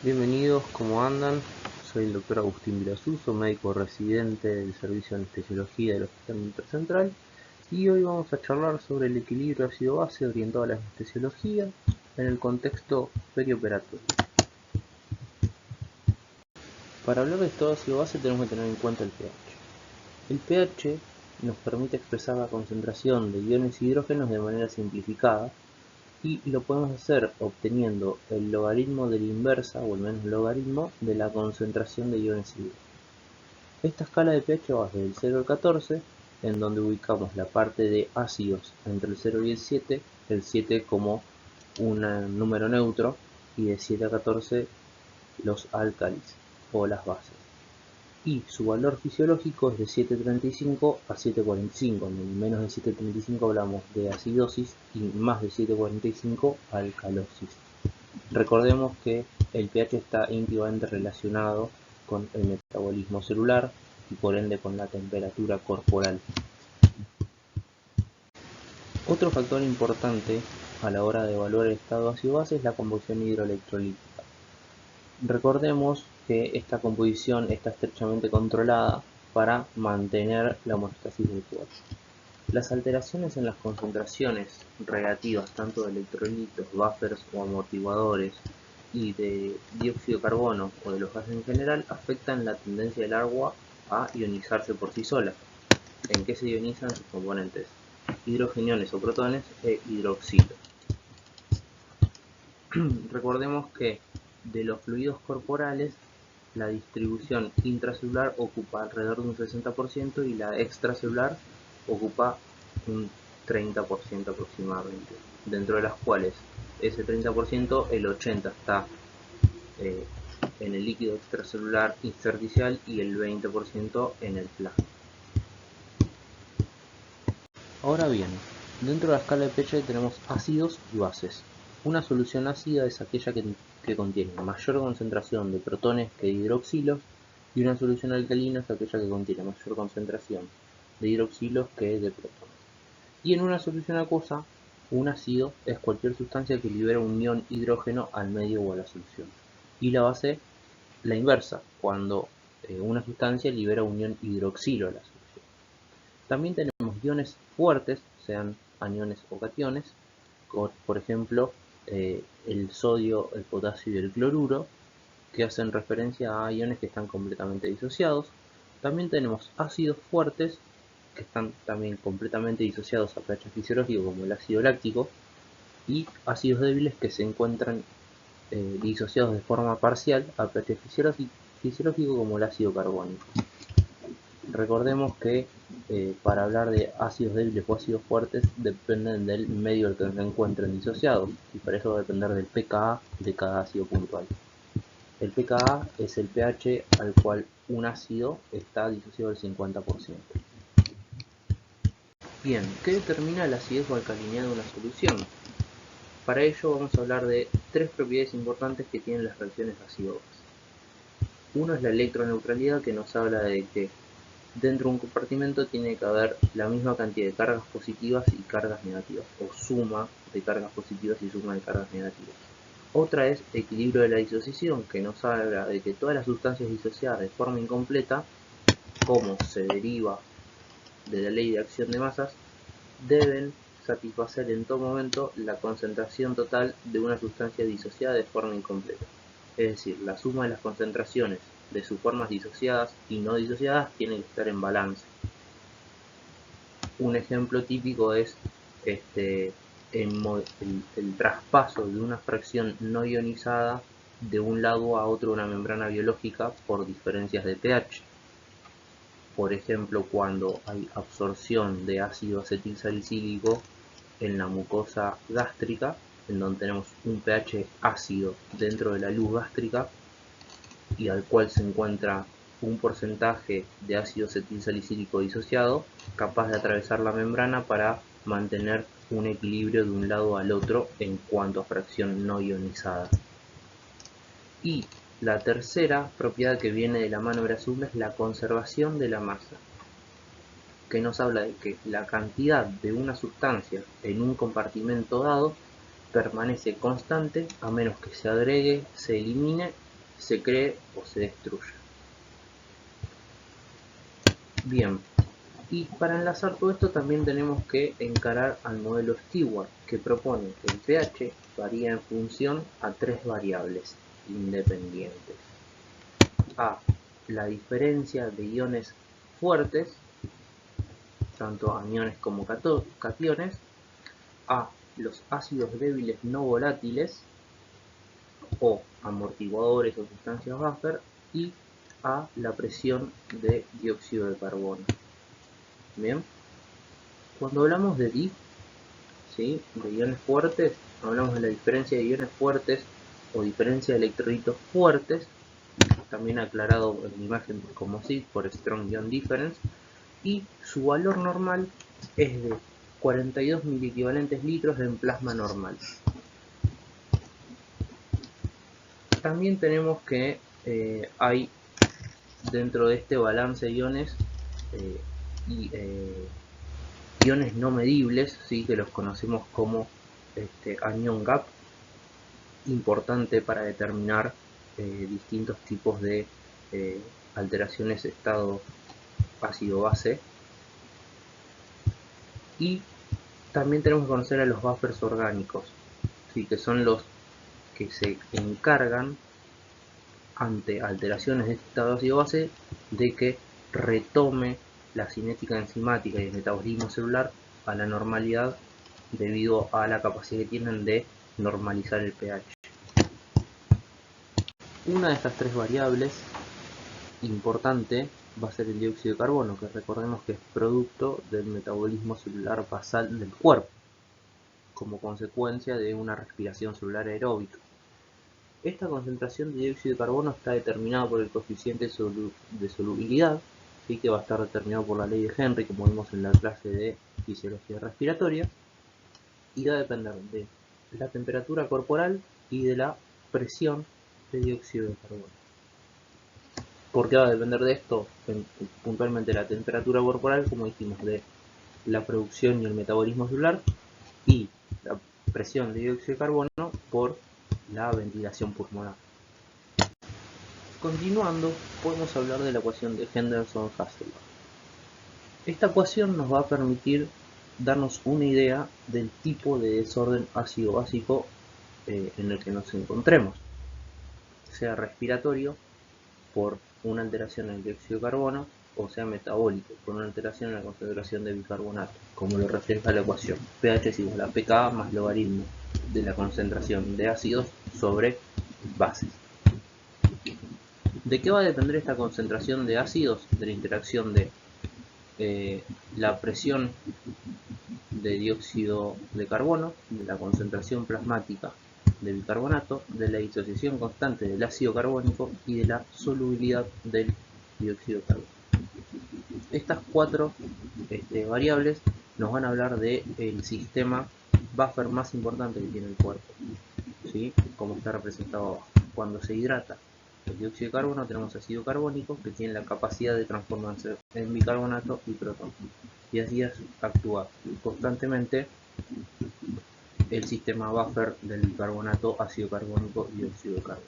Bienvenidos, ¿cómo andan? Soy el doctor Agustín Vilasuso, médico residente del Servicio de Anestesiología del Hospital Militar Central, y hoy vamos a charlar sobre el equilibrio ácido-base orientado a la anestesiología en el contexto perioperatorio. Para hablar de estado ácido-base tenemos que tener en cuenta el pH. El pH nos permite expresar la concentración de iones y hidrógenos de manera simplificada, y lo podemos hacer obteniendo el logaritmo de la inversa o el menos logaritmo de la concentración de iones y hidrógenos. Esta escala de pH va desde el 0 al 14, en donde ubicamos la parte de ácidos entre el 0 y el 7 como un número neutro, y de 7 a 14 los álcalis o las bases. Y su valor fisiológico es de 7,35 a 7,45. En menos de 7,35 hablamos de acidosis y más de 7,45 alcalosis. Recordemos que el pH está íntimamente relacionado con el metabolismo celular y por ende con la temperatura corporal. Otro factor importante a la hora de evaluar el estado ácido-base es la composición hidroelectrolítica. Recordemos que esta composición está estrechamente controlada para mantener la homeostasis del cuerpo. Las alteraciones en las concentraciones relativas tanto de electrolitos, buffers o amortiguadores y de dióxido de carbono o de los gases en general afectan la tendencia del agua a ionizarse por sí sola. ¿En qué se ionizan sus componentes? Hidrogeniones o protones e hidroxilos. Recordemos que de los fluidos corporales, la distribución intracelular ocupa alrededor de un 60% y la extracelular ocupa un 30% aproximadamente, dentro de las cuales ese 30%, el 80% está en el líquido extracelular intersticial y el 20% en el plasma. Ahora bien, dentro de la escala de pH tenemos ácidos y bases. Una solución ácida es aquella que contiene mayor concentración de protones que de hidroxilos, y una solución alcalina es aquella que contiene mayor concentración de hidroxilos que de protones. Y en una solución acuosa, un ácido es cualquier sustancia que libera un ion hidrógeno al medio o a la solución. Y la base, la inversa, cuando una sustancia libera un ion hidroxilo a la solución. También tenemos iones fuertes, sean aniones o cationes, por ejemplo el sodio, el potasio y el cloruro, que hacen referencia a iones que están completamente disociados. También tenemos ácidos fuertes, que están también completamente disociados a pH fisiológico, como el ácido láctico, y ácidos débiles que se encuentran disociados de forma parcial a pH fisiológico, como el ácido carbónico. Recordemos que para hablar de ácidos débiles o ácidos fuertes dependen del medio al que se encuentren disociados, y para eso va a depender del pKa de cada ácido puntual. El pKa es el pH al cual un ácido está disociado al 50%. Bien, ¿qué determina la acidez o alcalinidad de una solución? Para ello vamos a hablar de tres propiedades importantes que tienen las reacciones ácido-base. Uno es la electroneutralidad, que nos habla de que dentro de un compartimento tiene que haber la misma cantidad de cargas positivas y cargas negativas, o suma de cargas positivas y suma de cargas negativas. Otra es equilibrio de la disociación, que nos habla de que todas las sustancias disociadas de forma incompleta, como se deriva de la ley de acción de masas, deben satisfacer en todo momento la concentración total de una sustancia disociada de forma incompleta. Es decir, la suma de las concentraciones de sus formas disociadas y no disociadas tiene que estar en balance. Un ejemplo típico es el traspaso de una fracción no ionizada de un lado a otro de una membrana biológica por diferencias de pH. Por ejemplo, cuando hay absorción de ácido acetilsalicílico en la mucosa gástrica, en donde tenemos un pH ácido dentro de la luz gástrica y al cual se encuentra un porcentaje de ácido acetilsalicílico disociado, capaz de atravesar la membrana para mantener un equilibrio de un lado al otro en cuanto a fracción no ionizada. Y la tercera propiedad que viene de la mano de la segunda es la conservación de la masa, que nos habla de que la cantidad de una sustancia en un compartimento dado permanece constante a menos que se agregue, se elimine se cree o se destruye. Bien, y para enlazar todo esto también tenemos que encarar al modelo Stewart, que propone que el pH varía en función a tres variables independientes. A, la diferencia de iones fuertes, tanto aniones como cationes. A, los ácidos débiles no volátiles o amortiguadores o sustancias buffer. Y A, la presión de dióxido de carbono. Bien, cuando hablamos de DIF, ¿sí?, de iones fuertes, hablamos de la diferencia de iones fuertes o diferencia de electrolitos fuertes, también aclarado en la imagen como SID por Strong Ion Difference, y su valor normal es de 42 miliequivalentes litros en plasma normal. También tenemos que hay dentro de este balance de iones iones no medibles, ¿sí?, que los conocemos como anion gap, importante para determinar distintos tipos de alteraciones de estado ácido-base. Y también tenemos que conocer a los buffers orgánicos, ¿sí?, que son los que se encargan ante alteraciones de este estado ácido-base de que retome la cinética enzimática y el metabolismo celular a la normalidad debido a la capacidad que tienen de normalizar el pH. Una de estas tres variables importante va a ser el dióxido de carbono, que recordemos que es producto del metabolismo celular basal del cuerpo, como consecuencia de una respiración celular aeróbica. Esta concentración de dióxido de carbono está determinada por el coeficiente de solubilidad, ¿sí?, que va a estar determinado por la ley de Henry, como vimos en la clase de fisiología respiratoria, y va a depender de la temperatura corporal y de la presión de dióxido de carbono. ¿Por qué va a depender de esto? Puntualmente la temperatura corporal, como dijimos, de la producción y el metabolismo celular, y la presión de dióxido de carbono por la ventilación pulmonar. Continuando, podemos hablar de la ecuación de Henderson-Hasselbalch. Esta ecuación nos va a permitir darnos una idea del tipo de desorden ácido-básico en el que nos encontremos, sea respiratorio por una alteración en el dióxido de carbono, o sea metabólico por una alteración en la concentración de bicarbonato, como lo refleja la ecuación. pH es igual a pKa más logaritmo de la concentración de ácidos sobre bases. ¿De qué va a depender esta concentración de ácidos? De la interacción de la presión de dióxido de carbono, de la concentración plasmática de bicarbonato, de la disociación constante del ácido carbónico y de la solubilidad del dióxido de carbono. Estas cuatro variables nos van a hablar del sistema buffer más importante que tiene el cuerpo, ¿sí?, como está representado abajo. Cuando se hidrata el dióxido de carbono tenemos ácido carbónico, que tiene la capacidad de transformarse en bicarbonato y protón, y así actúa constantemente el sistema buffer del bicarbonato, ácido carbónico y dióxido de carbono.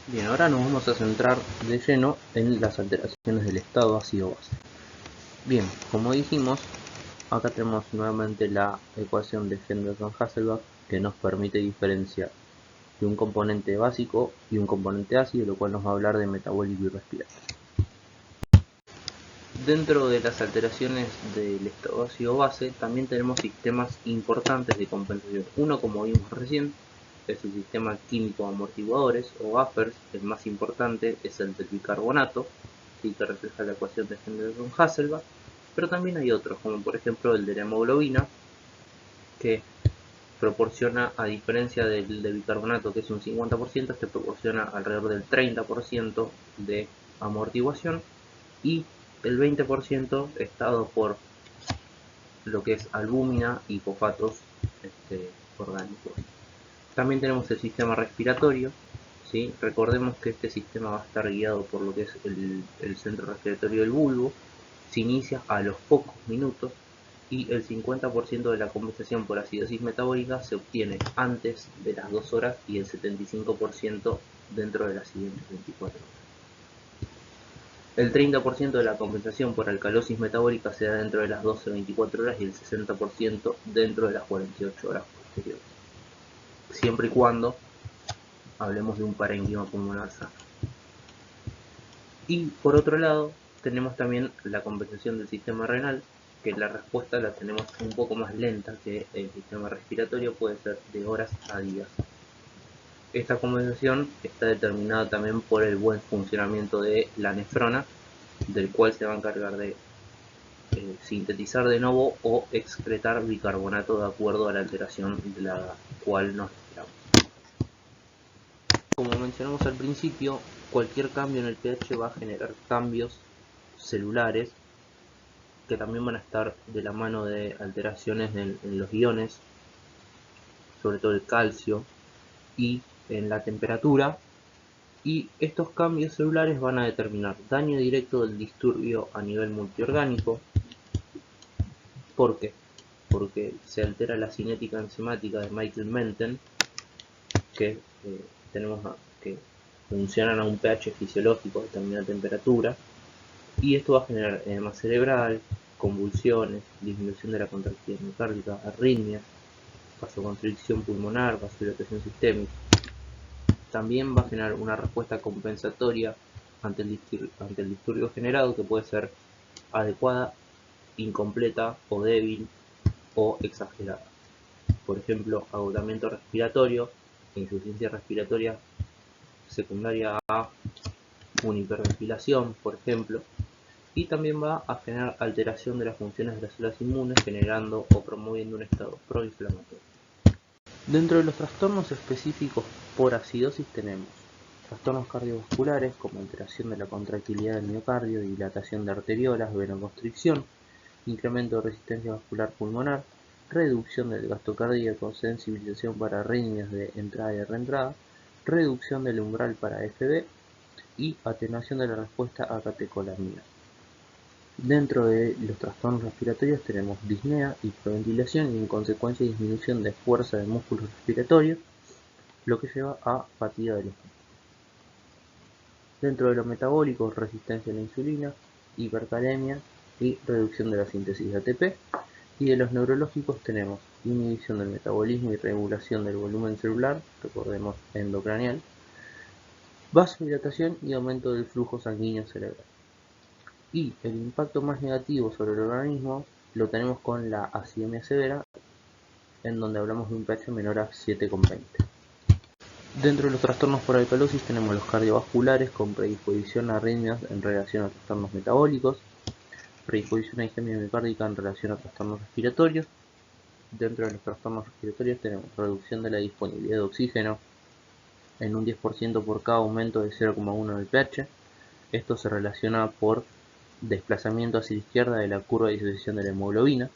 Bien, ahora nos vamos a centrar de lleno en las alteraciones del estado ácido-base. Bien, como dijimos, acá tenemos nuevamente la ecuación de Henderson-Hasselbalch, que nos permite diferenciar de un componente básico y un componente ácido, lo cual nos va a hablar de metabólico y respiratorio. Dentro de las alteraciones del estado ácido-base también tenemos sistemas importantes de compensación. Uno, como vimos recién, es el sistema químico de amortiguadores o buffers. El más importante es el del bicarbonato, ¿sí?, que refleja la ecuación de Henderson-Hasselbalch, pero también hay otros, como por ejemplo el de la hemoglobina, que proporciona, a diferencia del de bicarbonato, que es un 50%, este proporciona alrededor del 30% de amortiguación, y el 20% está dado por lo que es albúmina y fosfatos orgánicos. También tenemos el sistema respiratorio, ¿sí? Recordemos que este sistema va a estar guiado por lo que es el centro respiratorio del bulbo. Se inicia a los pocos minutos y el 50% de la compensación por acidosis metabólica se obtiene antes de las 2 horas y el 75% dentro de las siguientes 24 horas. El 30% de la compensación por alcalosis metabólica se da dentro de las 12-24 horas y el 60% dentro de las 48 horas posteriores, siempre y cuando hablemos de un parénquima pulmonar sano. Y por otro lado, tenemos también la compensación del sistema renal, que la respuesta la tenemos un poco más lenta que el sistema respiratorio, puede ser de horas a días. Esta compensación está determinada también por el buen funcionamiento de la nefrona, del cual se va a encargar de sintetizar de nuevo o excretar bicarbonato de acuerdo a la alteración de la cual nos esperamos. Como mencionamos al principio, cualquier cambio en el pH va a generar cambios celulares que también van a estar de la mano de alteraciones en los iones, sobre todo el calcio, y en la temperatura, y estos cambios celulares van a determinar daño directo del disturbio a nivel multiorgánico. ¿Por qué? Porque se altera la cinética enzimática de Michael-Menten, que tenemos que funcionan a un pH fisiológico a determinada temperatura, y esto va a generar edema cerebral, convulsiones, disminución de la contractilidad miocárdica, arritmias, vasoconstricción pulmonar, vasodilatación sistémica. También va a generar una respuesta compensatoria ante el disturbio generado, que puede ser adecuada, incompleta o débil o exagerada. Por ejemplo, agotamiento respiratorio, insuficiencia respiratoria secundaria a una hiperventilación, por ejemplo, y también va a generar alteración de las funciones de las células inmunes, generando o promoviendo un estado proinflamatorio. Dentro de los trastornos específicos por acidosis tenemos trastornos cardiovasculares como alteración de la contractilidad del miocardio, dilatación de arteriolas, venoconstricción, incremento de resistencia vascular pulmonar, reducción del gasto cardíaco, sensibilización para arritmias de entrada y reentrada, reducción del umbral para FB y atenuación de la respuesta a catecolamina. Dentro de los trastornos respiratorios tenemos disnea, hiperventilación y en consecuencia disminución de fuerza del músculo respiratorio, lo que lleva a fatiga del estómago. Dentro de lo metabólico, resistencia a la insulina, hipercalemia y reducción de la síntesis de ATP. Y de los neurológicos tenemos inhibición del metabolismo y regulación del volumen celular, recordemos endocranial, vasodilatación y aumento del flujo sanguíneo cerebral. Y el impacto más negativo sobre el organismo lo tenemos con la acidemia severa, en donde hablamos de un pH menor a 7,20. Dentro de los trastornos por alcalosis tenemos los cardiovasculares con predisposición a arritmias en relación a trastornos metabólicos, predisposición a isquemia miocárdica en relación a trastornos respiratorios. Dentro de los trastornos respiratorios tenemos reducción de la disponibilidad de oxígeno en un 10% por cada aumento de 0,1 del pH. Esto se relaciona por desplazamiento hacia la izquierda de la curva de disociación de la hemoglobina.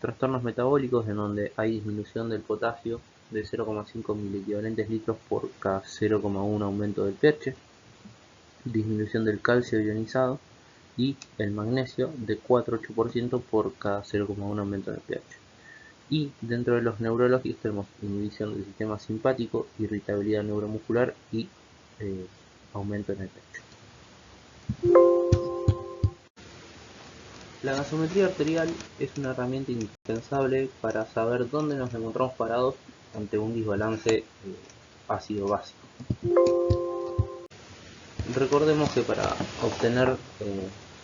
Trastornos metabólicos en donde hay disminución del potasio de 0,5 miliequivalentes litros por cada 0,1 aumento del pH, disminución del calcio ionizado y el magnesio de 4,8% por cada 0,1 aumento del pH. Y dentro de los neurológicos tenemos inhibición del sistema simpático, irritabilidad neuromuscular y aumento en el pecho. La gasometría arterial es una herramienta indispensable para saber dónde nos encontramos parados ante un desbalance ácido-básico. Recordemos que para obtener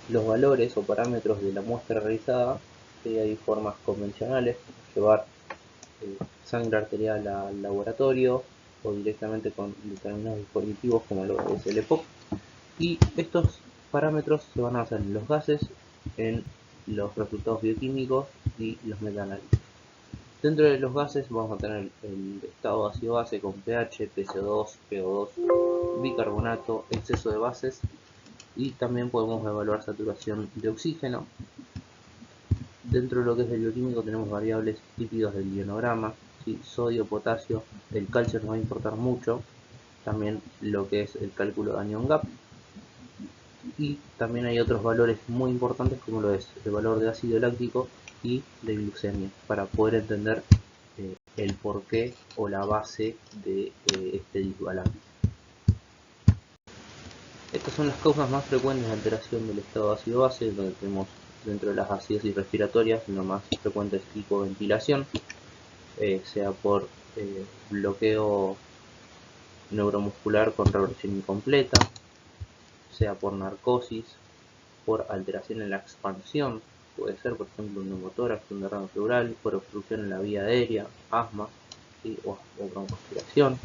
los valores o parámetros de la muestra realizada hay formas convencionales, llevar sangre arterial al laboratorio o directamente con determinados dispositivos como lo es el EPOC, y estos parámetros se van a basar en los gases, en los resultados bioquímicos y los metaanalíticos. Dentro de los gases vamos a tener el estado ácido-base con pH, PCO2, PO2, bicarbonato, exceso de bases, y también podemos evaluar saturación de oxígeno. Dentro de lo que es el bioquímico tenemos variables lípidos del ionograma, ¿sí? Sodio, potasio, el calcio nos va a importar mucho, también lo que es el cálculo de anion gap, y también hay otros valores muy importantes como lo es el valor de ácido láctico y de glucemia, para poder entender el porqué o la base de este desbalance. Estas son las causas más frecuentes de alteración del estado ácido-base, donde tenemos dentro de las acidosis respiratorias, lo más frecuente es hipoventilación, sea por bloqueo neuromuscular con reversión incompleta, sea por narcosis, por alteración en la expansión, puede ser por ejemplo un neumotórax, un derrame pleural, por obstrucción en la vía aérea, asma, ¿sí? o broncoaspiración.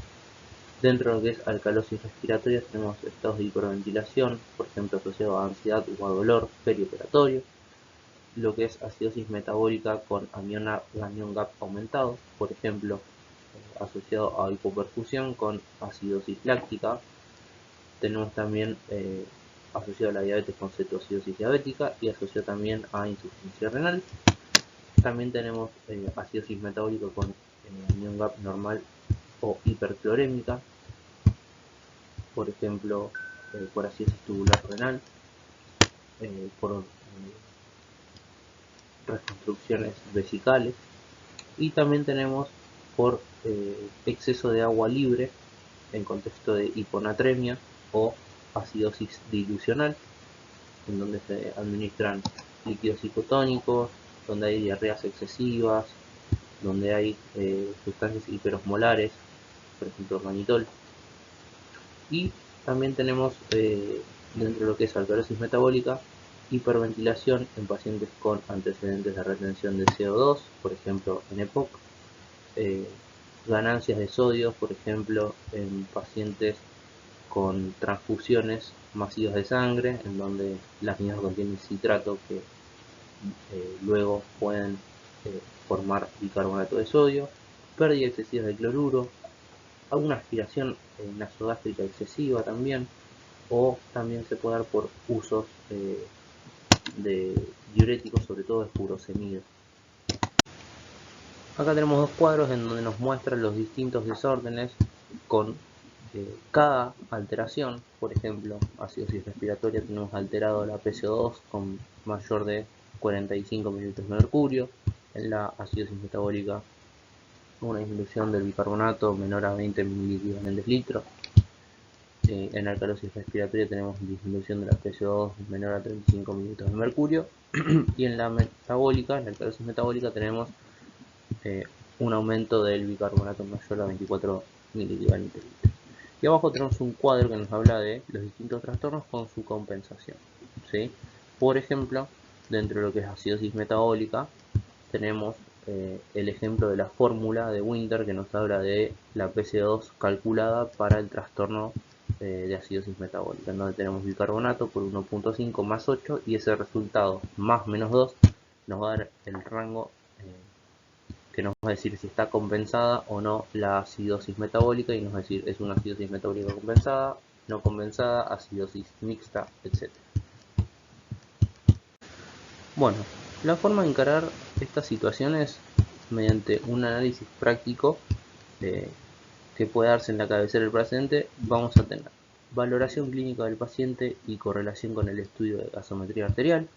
Dentro de lo que es alcalosis respiratoria tenemos estados de hiperventilación, por ejemplo asociado a ansiedad o a dolor perioperatorio. Lo que es acidosis metabólica con anión GAP aumentado, por ejemplo asociado a hipoperfusión con acidosis láctica. Tenemos también asociado a la diabetes con cetoacidosis diabética y asociado también a insuficiencia renal. También tenemos acidosis metabólica con anión GAP normal o hiperclorémica, por ejemplo por acidosis tubular renal, por reconstrucciones vesicales, y también tenemos por exceso de agua libre en contexto de hiponatremia o acidosis dilucional, en donde se administran líquidos hipotónicos, donde hay diarreas excesivas, donde hay sustancias hiperosmolares, por ejemplo manitol. Y también tenemos dentro de lo que es alcalosis metabólica, hiperventilación en pacientes con antecedentes de retención de CO2, por ejemplo en EPOC, ganancias de sodio, por ejemplo en pacientes con transfusiones masivas de sangre, en donde las mismas contienen citrato que luego pueden formar bicarbonato de sodio, pérdida excesiva de cloruro, alguna aspiración nasogástrica excesiva también, o también se puede dar por usos de diuréticos, sobre todo de furosemido. Acá tenemos dos cuadros en donde nos muestran los distintos desórdenes con cada alteración. Por ejemplo, acidosis respiratoria, tenemos alterado la PCO2 con mayor de 45 mililitros de mercurio. En la acidosis metabólica, una disminución del bicarbonato menor a 20 mililitros en decilitro. En la alcalosis respiratoria tenemos disminución de la PCO2 menor a 35 mililitros de mercurio. Y en la metabólica, en la alcalosis metabólica, tenemos un aumento del bicarbonato mayor a 24 mililitros. Y abajo tenemos un cuadro que nos habla de los distintos trastornos con su compensación, ¿sí? Por ejemplo, dentro de lo que es acidosis metabólica, tenemos el ejemplo de la fórmula de Winter que nos habla de la PCO2 calculada para el trastorno de acidosis metabólica, en donde tenemos bicarbonato por 1.5 más 8, y ese resultado más menos 2 nos va a dar el rango que nos va a decir si está compensada o no la acidosis metabólica, y nos va a decir es una acidosis metabólica compensada, no compensada, acidosis mixta, etc. Bueno, la forma de encarar estas situaciones mediante un análisis práctico que puede darse en la cabecera del paciente. Vamos a tener valoración clínica del paciente y correlación con el estudio de gasometría arterial,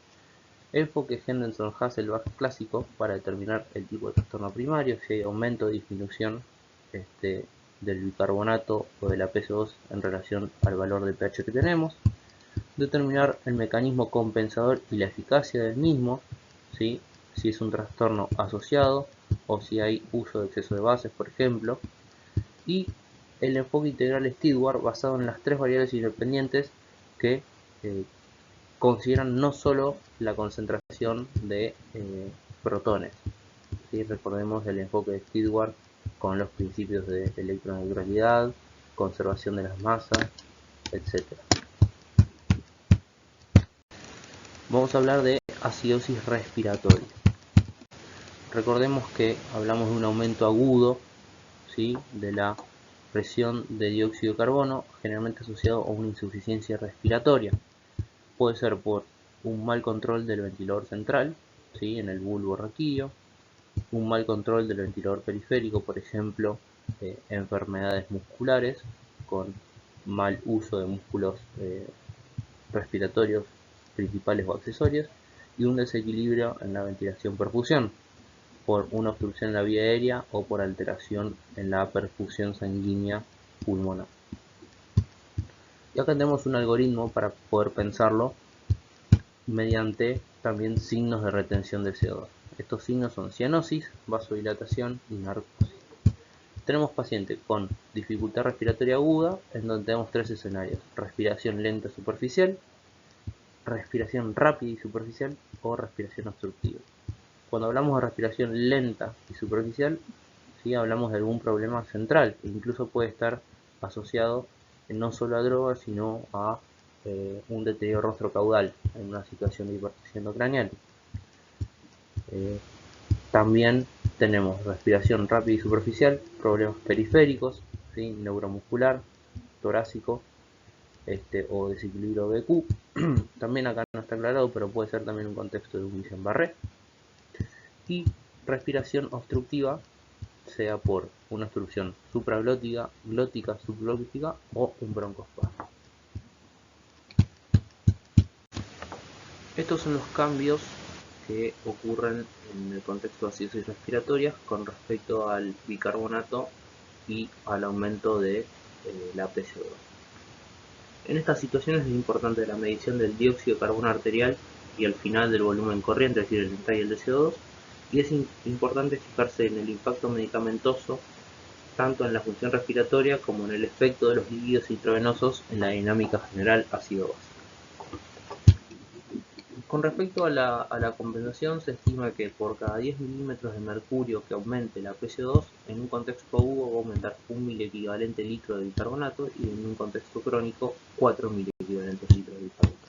enfoque Henderson-Hasselbalch clásico para determinar el tipo de trastorno primario, si hay aumento o disminución del bicarbonato o de la PCO2 en relación al valor de pH que tenemos, determinar el mecanismo compensador y la eficacia del mismo, ¿sí? Si es un trastorno asociado o si hay uso de exceso de bases, por ejemplo, y el enfoque integral Stewart basado en las tres variables independientes que consideran no solo la concentración de protones. ¿Sí? Recordemos el enfoque de Stewart con los principios de electroneutralidad, conservación de las masas, etc. Vamos a hablar de acidosis respiratoria. Recordemos que hablamos de un aumento agudo, ¿sí?, de la presión de dióxido de carbono, generalmente asociado a una insuficiencia respiratoria. Puede ser por un mal control del ventilador central, ¿sí?, en el bulbo raquídeo, un mal control del ventilador periférico, por ejemplo, enfermedades musculares con mal uso de músculos respiratorios principales o accesorios, y un desequilibrio en la ventilación-perfusión por una obstrucción en la vía aérea o por alteración en la perfusión sanguínea pulmonar. Y acá tenemos un algoritmo para poder pensarlo mediante también signos de retención de CO2. Estos signos son cianosis, vasodilatación y narcosis. Tenemos paciente con dificultad respiratoria aguda, en donde tenemos tres escenarios: respiración lenta superficial, respiración rápida y superficial o respiración obstructiva. Cuando hablamos de respiración lenta y superficial, ¿sí?, hablamos de algún problema central que incluso puede estar asociado no solo a drogas, sino a un deterioro rostrocaudal en una situación de hipertensión endocranial. También tenemos respiración rápida y superficial, problemas periféricos, ¿sí?, neuromuscular, torácico, o desequilibrio BQ. También acá no está aclarado, pero puede ser también un contexto de Guillain-Barré. Y respiración obstructiva, sea por una obstrucción supraglótica, glótica, subglótica o un broncoespasmo. Estos son los cambios que ocurren en el contexto de acidosis respiratorias con respecto al bicarbonato y al aumento de la PCO2. En estas situaciones es importante la medición del dióxido de carbono arterial y al final del volumen corriente, es decir, el ensayo del CO2, y es importante fijarse en el impacto medicamentoso tanto en la función respiratoria como en el efecto de los líquidos intravenosos en la dinámica general ácido-base. Con respecto a la compensación, se estima que por cada 10 milímetros de mercurio que aumente la PCO2, en un contexto agudo va a aumentar 1 miliequivalente litro de bicarbonato y en un contexto crónico 4 miliequivalentes litros de bicarbonato.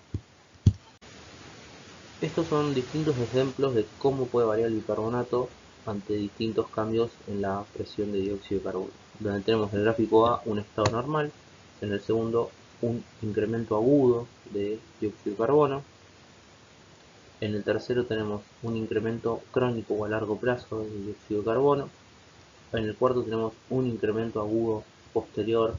Estos son distintos ejemplos de cómo puede variar el bicarbonato ante distintos cambios en la presión de dióxido de carbono, donde tenemos en el gráfico A un estado normal, en el segundo un incremento agudo de dióxido de carbono, en el tercero tenemos un incremento crónico o a largo plazo de dióxido de carbono, en el cuarto tenemos un incremento agudo posterior,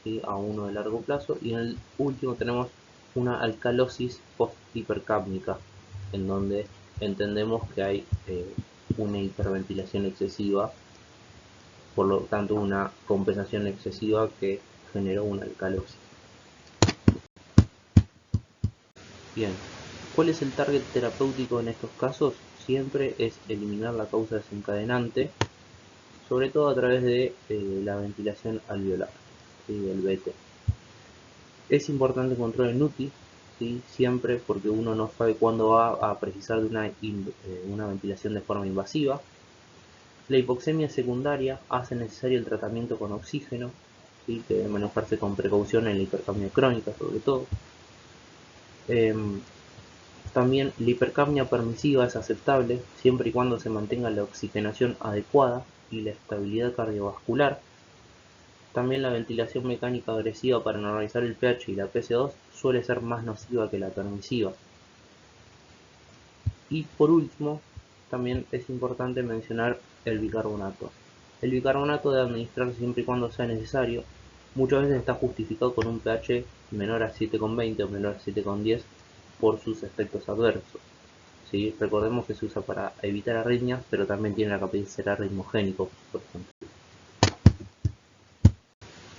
¿sí?, a uno de largo plazo, y en el último tenemos una alcalosis post-hipercápnica, en donde entendemos que hay una hiperventilación excesiva, por lo tanto una compensación excesiva que generó una alcalosis. Bien, ¿cuál es el target terapéutico en estos casos? Siempre es eliminar la causa desencadenante, sobre todo a través de la ventilación alveolar, ¿sí?, del VT. Es importante control en UTI, ¿sí?, siempre, porque uno no sabe cuándo va a precisar de una ventilación de forma invasiva. La hipoxemia secundaria hace necesario el tratamiento con oxígeno, ¿sí?, que debe manejarse con precaución en la hipercapnia crónica sobre todo. También la hipercapnia permisiva es aceptable siempre y cuando se mantenga la oxigenación adecuada y la estabilidad cardiovascular. También la ventilación mecánica agresiva para normalizar el pH y la PCO2 suele ser más nociva que la permisiva. Y por último, también es importante mencionar el bicarbonato. El bicarbonato debe administrarse siempre y cuando sea necesario. Muchas veces está justificado con un pH menor a 7,20 o menor a 7,10 por sus efectos adversos. ¿Sí? Recordemos que se usa para evitar arritmias, pero también tiene la capacidad de ser arritmogénico, por ejemplo.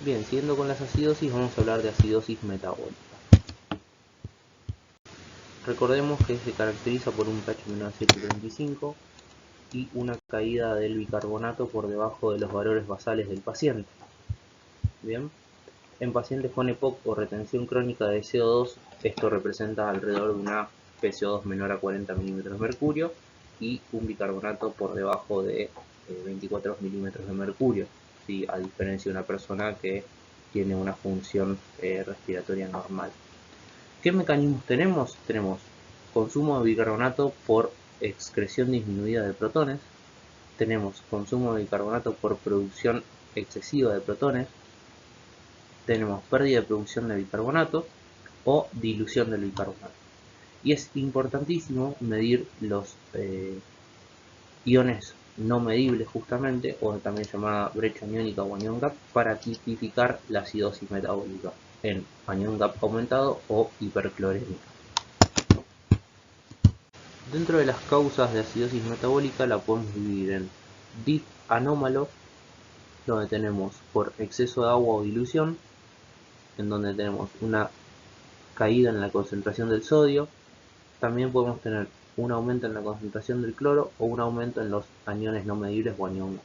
Bien, siguiendo con las acidosis, vamos a hablar de acidosis metabólica. Recordemos que se caracteriza por un pH menor a 7,35 y una caída del bicarbonato por debajo de los valores basales del paciente. Bien, en pacientes con EPOC o retención crónica de CO2, esto representa alrededor de una PCO2 menor a 40 milímetros de mercurio y un bicarbonato por debajo de 24 milímetros de mercurio, ¿sí?, a diferencia de una persona que tiene una función respiratoria normal. ¿Qué mecanismos tenemos? Tenemos consumo de bicarbonato por excreción disminuida de protones, tenemos consumo de bicarbonato por producción excesiva de protones, tenemos pérdida de producción de bicarbonato o dilución del bicarbonato. Y es importantísimo medir los iones no medibles justamente, o también llamada brecha aniónica o anion gap, para tipificar la acidosis metabólica en anion gap aumentado o hiperclorémica. Dentro de las causas de acidosis metabólica la podemos dividir en DIF anómalo, donde tenemos por exceso de agua o dilución, en donde tenemos una caída en la concentración del sodio. También podemos tener un aumento en la concentración del cloro o un aumento en los aniones no medibles o aniones.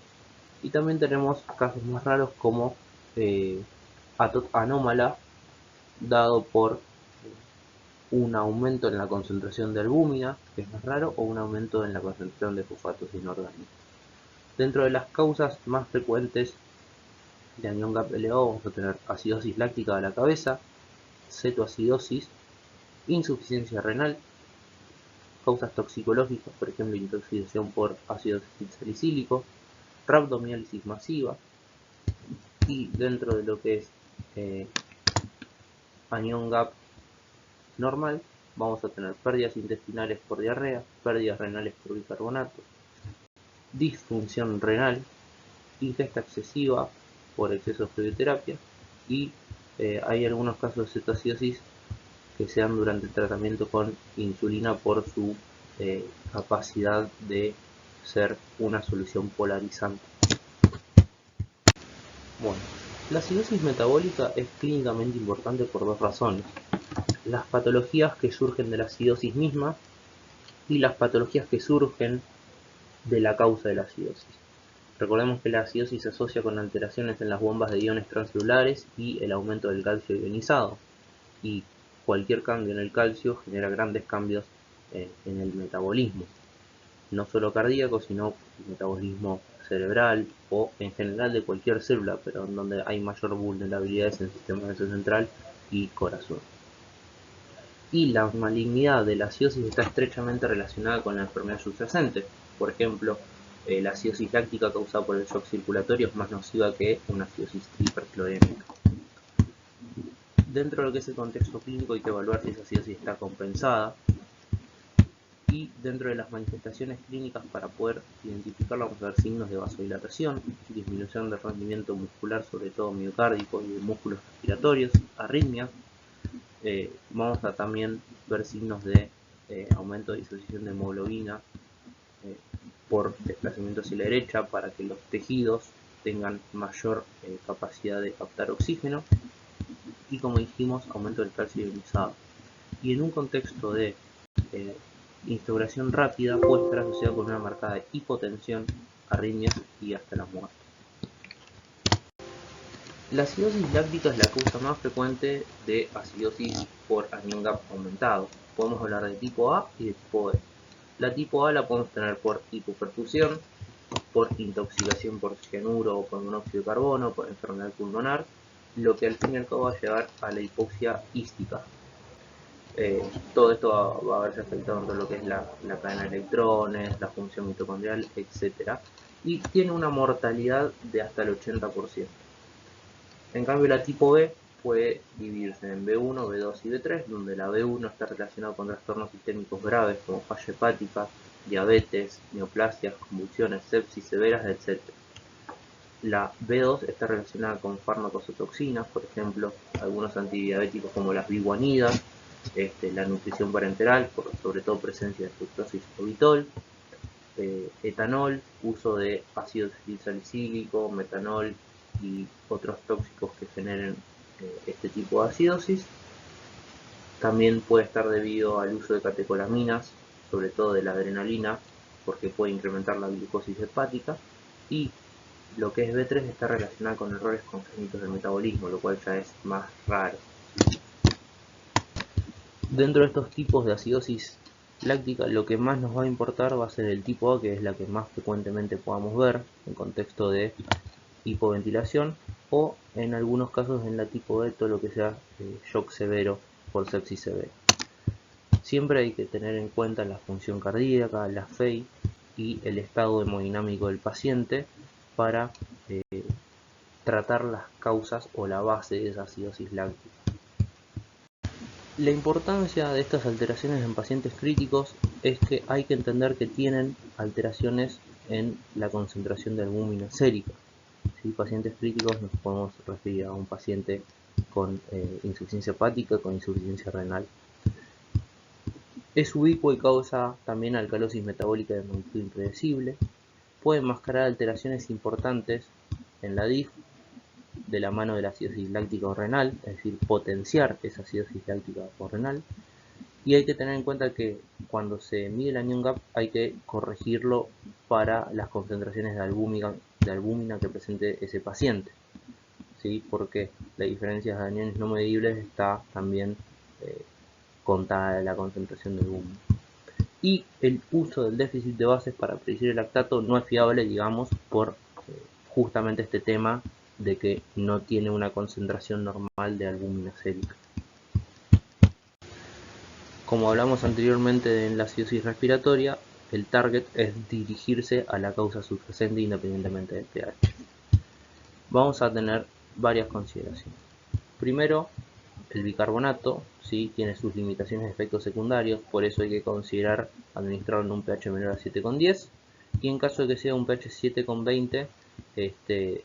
Y también tenemos casos más raros como ATOT anómala, dado por un aumento en la concentración de albúmina, que es más raro, o un aumento en la concentración de fosfatos inorgánicos. Dentro de las causas más frecuentes de anión GAP elevado vamos a tener acidosis láctica de la cabeza, cetoacidosis, insuficiencia renal, causas toxicológicas, por ejemplo intoxicación por ácido salicílico, rhabdomiólisis masiva, y dentro de lo que es anión GAP normal vamos a tener pérdidas intestinales por diarrea, pérdidas renales por bicarbonato, disfunción renal, ingesta excesiva por exceso de fluidoterapia, y hay algunos casos de cetoacidosis que se dan durante el tratamiento con insulina por su capacidad de ser una solución polarizante. Bueno, la acidosis metabólica es clínicamente importante por dos razones: las patologías que surgen de la acidosis misma y las patologías que surgen de la causa de la acidosis. Recordemos que la acidosis se asocia con alteraciones en las bombas de iones transcelulares y el aumento del calcio ionizado, y cualquier cambio en el calcio genera grandes cambios en el metabolismo, no solo cardíaco, sino metabolismo cerebral o en general de cualquier célula, pero en donde hay mayor vulnerabilidad es en el sistema nervioso central y corazón. Y la malignidad de la acidosis está estrechamente relacionada con la enfermedad subyacente. Por ejemplo, la acidosis láctica causada por el shock circulatorio es más nociva que una acidosis hiperclorémica. Dentro de lo que es el contexto clínico hay que evaluar si esa acidosis está compensada, y dentro de las manifestaciones clínicas para poder identificarlo vamos a ver signos de vasodilatación, disminución del rendimiento muscular, sobre todo miocárdico, y de músculos respiratorios, arritmias. Vamos a también ver signos de aumento de disociación de hemoglobina por desplazamiento hacia la derecha para que los tejidos tengan mayor capacidad de captar oxígeno, y como dijimos, aumento del calcio ionizado. Y en un contexto de instauración rápida puede estar asociado con una marcada hipotensión, arritmias y hasta la muerte. La acidosis láctica es la causa más frecuente de acidosis por anión GAP aumentado. Podemos hablar de tipo A y de tipo B. La tipo A la podemos tener por hipoperfusión, por intoxicación por cianuro o por monóxido de carbono, por enfermedad pulmonar, lo que al fin y al cabo va a llevar a la hipoxia ística. Todo esto va a verse afectado en todo lo que es la cadena de electrones, la función mitocondrial, etc. Y tiene una mortalidad de hasta el 80%. En cambio, la tipo B puede dividirse en B1, B2 y B3, donde la B1 está relacionada con trastornos sistémicos graves como falla hepática, diabetes, neoplasias, convulsiones, sepsis severas, etc. La B2 está relacionada con fármacos o toxinas, por ejemplo, algunos antidiabéticos como las biguanidas, la nutrición parenteral, sobre todo presencia de fructosa o vitol, etanol, uso de ácido salicílico, metanol y otros tóxicos que generen este tipo de acidosis. También puede estar debido al uso de catecolaminas, sobre todo de la adrenalina, porque puede incrementar la glucosis hepática. Y lo que es B3 está relacionado con errores congénitos del metabolismo, lo cual ya es más raro. Dentro de estos tipos de acidosis láctica, lo que más nos va a importar va a ser el tipo A, que es la que más frecuentemente podamos ver en contexto de hipoventilación, o en algunos casos en la tipo B todo lo que sea shock severo por sepsis severa. Siempre hay que tener en cuenta la función cardíaca, la FEI y el estado hemodinámico del paciente para tratar las causas o la base de esa acidosis láctica. La importancia de estas alteraciones en pacientes críticos es que hay que entender que tienen alteraciones en la concentración de albúmina sérica. ¿Sí? Pacientes críticos nos podemos referir a un paciente con insuficiencia hepática, con insuficiencia renal. Es ubicuo y causa también alcalosis metabólica de magnitud impredecible. Puede enmascarar alteraciones importantes en la DIF de la mano de la acidosis láctica o renal, es decir, potenciar esa acidosis láctica o renal. Y hay que tener en cuenta que cuando se mide el anion gap hay que corregirlo para las concentraciones de albúmina que presente ese paciente, ¿sí? Porque la diferencia de aniones no medibles está también contada la concentración de albúmina. Y el uso del déficit de bases para predecir el lactato no es fiable, digamos, por justamente este tema de que no tiene una concentración normal de albúmina sérica. Como hablamos anteriormente en la acidosis respiratoria, el target es dirigirse a la causa subyacente independientemente del pH. Vamos a tener varias consideraciones. Primero, el bicarbonato ¿sí? Tiene sus limitaciones de efectos secundarios, por eso hay que considerar administrarlo en un pH menor a 7,10 y en caso de que sea un pH 7,20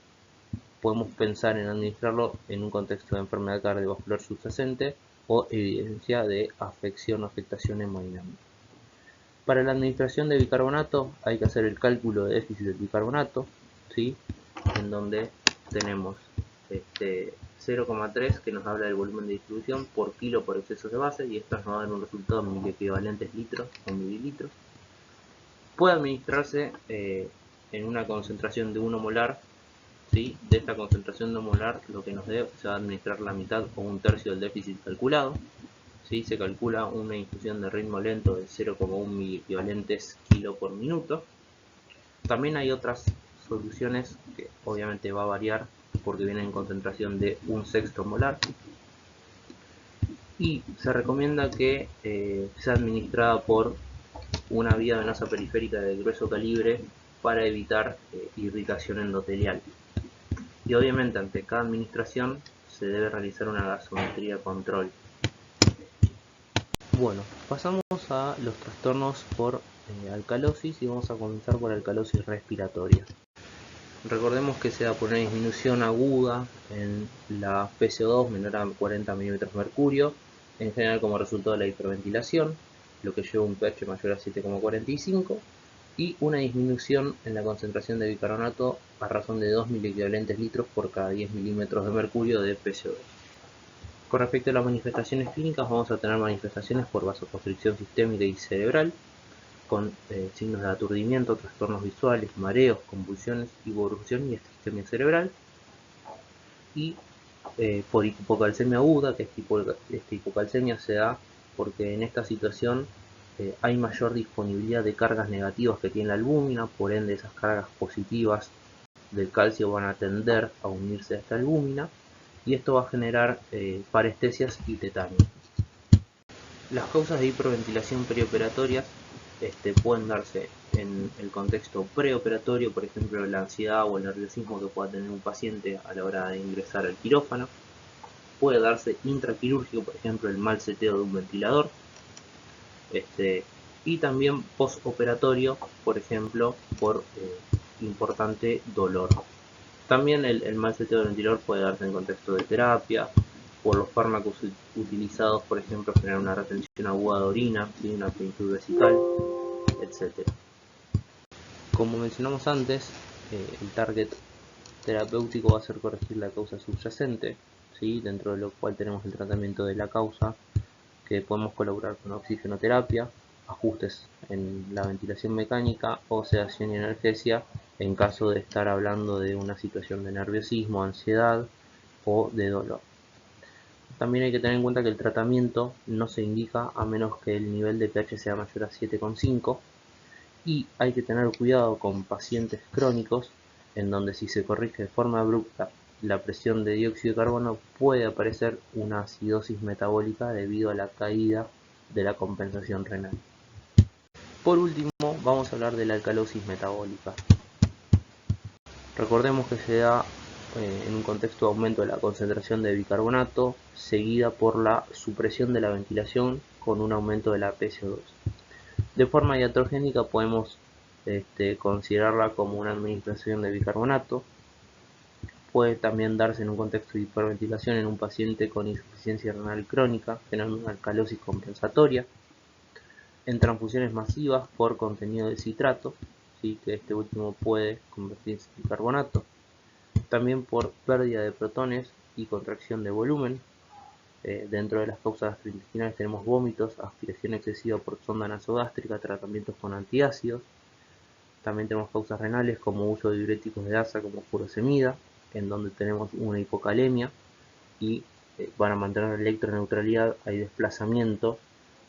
podemos pensar en administrarlo en un contexto de enfermedad cardiovascular subyacente o evidencia de afección o afectación hemodinámica. Para la administración de bicarbonato hay que hacer el cálculo de déficit del bicarbonato, ¿sí? En donde tenemos 0,3 que nos habla del volumen de distribución por kilo por exceso de base y esto nos va a dar un resultado en miliequivalentes litros o mililitros. Puede administrarse en una concentración de 1 molar, ¿sí? De esta concentración de 1 molar lo que nos dé se va a administrar la mitad o un tercio del déficit calculado. ¿Sí? Se calcula una infusión de ritmo lento de 0,1 miliequivalentes kilo por minuto. También hay otras soluciones que obviamente va a variar porque vienen en concentración de 1/6 molar y se recomienda que sea administrada por una vía venosa periférica de grueso calibre para evitar irritación endotelial. Y obviamente ante cada administración se debe realizar una gasometría control. Bueno, pasamos a los trastornos por alcalosis y vamos a comenzar por alcalosis respiratoria. Recordemos que se da por una disminución aguda en la PCO2 menor a 40 milímetros de mercurio, en general como resultado de la hiperventilación, lo que lleva a un pH mayor a 7,45 y una disminución en la concentración de bicarbonato a razón de 2 miliequivalentes litros por cada 10 milímetros de mercurio de PCO2. Con respecto a las manifestaciones clínicas, vamos a tener manifestaciones por vasoconstricción sistémica y cerebral, con signos de aturdimiento, trastornos visuales, mareos, convulsiones, hipoerupción y isquemia cerebral. Y por hipocalcemia aguda, que esta hipocalcemia se da porque en esta situación hay mayor disponibilidad de cargas negativas que tiene la albúmina, por ende esas cargas positivas del calcio van a tender a unirse a esta albúmina y esto va a generar parestesias y tetania. Las causas de hiperventilación perioperatoria pueden darse en el contexto preoperatorio, por ejemplo la ansiedad o el nerviosismo que pueda tener un paciente a la hora de ingresar al quirófano. Puede darse intraquirúrgico, por ejemplo el mal seteo de un ventilador. Y también postoperatorio, por ejemplo, por importante dolor. También el mal seteo del ventilador puede darse en contexto de terapia, por los fármacos utilizados, por ejemplo, generar una retención aguda de orina, ¿sí? Una plenitud vesical, etc. Como mencionamos antes, el target terapéutico va a ser corregir la causa subyacente, ¿sí? Dentro de lo cual tenemos el tratamiento de la causa, que podemos colaborar con oxigenoterapia, ajustes en la ventilación mecánica o sedación y analgesia en caso de estar hablando de una situación de nerviosismo, ansiedad o de dolor. También hay que tener en cuenta que el tratamiento no se indica a menos que el nivel de pH sea mayor a 7,5 y hay que tener cuidado con pacientes crónicos en donde si se corrige de forma abrupta la presión de dióxido de carbono puede aparecer una acidosis metabólica debido a la caída de la compensación renal. Por último, vamos a hablar de la alcalosis metabólica. Recordemos que se da en un contexto de aumento de la concentración de bicarbonato seguida por la supresión de la ventilación con un aumento de la PCO2. De forma iatrogénica podemos considerarla como una administración de bicarbonato. Puede también darse en un contexto de hiperventilación en un paciente con insuficiencia renal crónica, generando una alcalosis compensatoria. en transfusiones masivas por contenido de citrato, ¿sí? Que este último puede convertirse en carbonato, también por pérdida de protones y contracción de volumen. Dentro de las causas gastrointestinales tenemos vómitos, aspiración excesiva por sonda nasogástrica, tratamientos con antiácidos. También tenemos causas renales como uso de diuréticos de asa como furosemida, en donde tenemos una hipocalemia y para mantener la electroneutralidad hay desplazamiento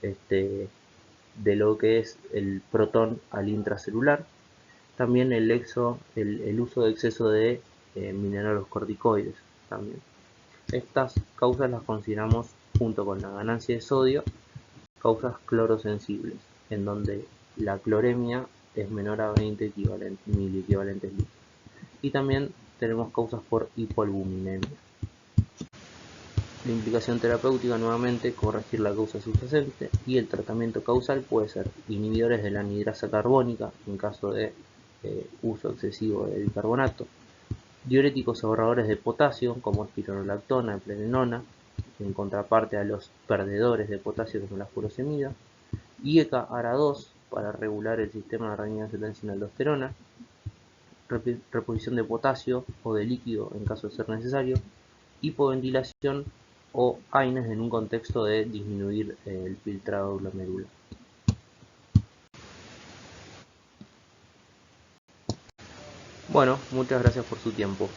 de lo que es el protón al intracelular. También el uso de exceso de mineralocorticoides también. Estas causas las consideramos, junto con la ganancia de sodio, causas clorosensibles, en donde la cloremia es menor a 20 miliequivalentes litros. Y también tenemos causas por hipoalbuminemia. La implicación terapéutica, nuevamente, corregir la causa subyacente, y el tratamiento causal puede ser inhibidores de la anhidrasa carbónica en caso de uso excesivo de bicarbonato, diuréticos ahorradores de potasio como espironolactona, plenenona, en contraparte a los perdedores de potasio como la furosemida, y ECA-ARA2 para regular el sistema de renina-angiotensina-aldosterona, reposición de potasio o de líquido en caso de ser necesario, hipoventilación o AINES en un contexto de disminuir el filtrado glomerular. Bueno, muchas gracias por su tiempo.